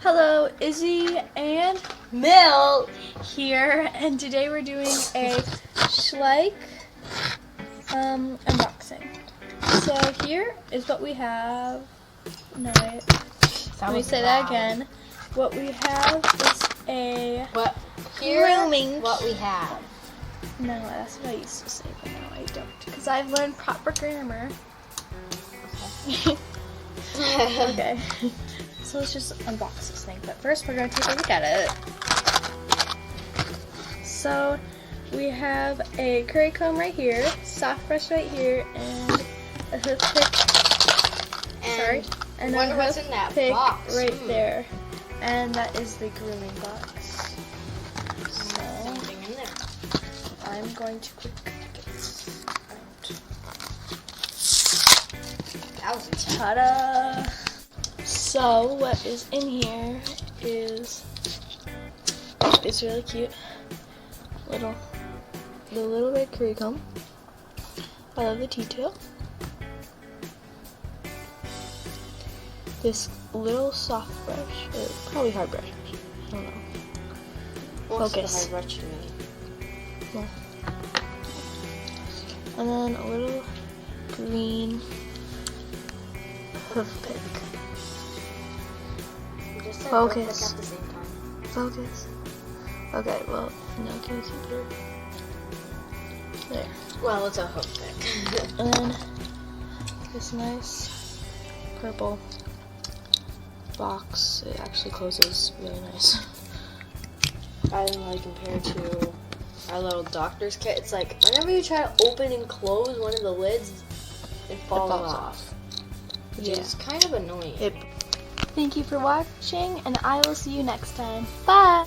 Hello, Izzy and Milk here, and today we're doing a Schleich unboxing. So here is what we have. No, wait. Let me say that again. What we have is a grooming. What we have. No, that's what I used to say, but now I don't, because I've learned proper grammar. Okay. Okay. So let's just unbox this thing, but first we're going to take a look at it. So we have a curry comb right here, soft brush right here, and a hoof pick. And a hoof pick right there. And that is the grooming box. So something in there. I'm going to quick get this out. Ta-da! So what is in here is it's really cute. The little red curry comb. I love the detail. This little soft brush, or probably hard brush. I don't know. Focus. Hard brush to me. Yeah. And then a little green hoof pick. Focus. At the same time. Focus. Okay, well, now can you keep it? There. Well, it's a hoof pick. And then this nice purple box. It actually closes really nice. I don't know, compared to our little doctor's kit. It's like whenever you try to open and close one of the lids, it falls off. Which is kind of annoying. Thank you for watching, and I will see you next time. Bye!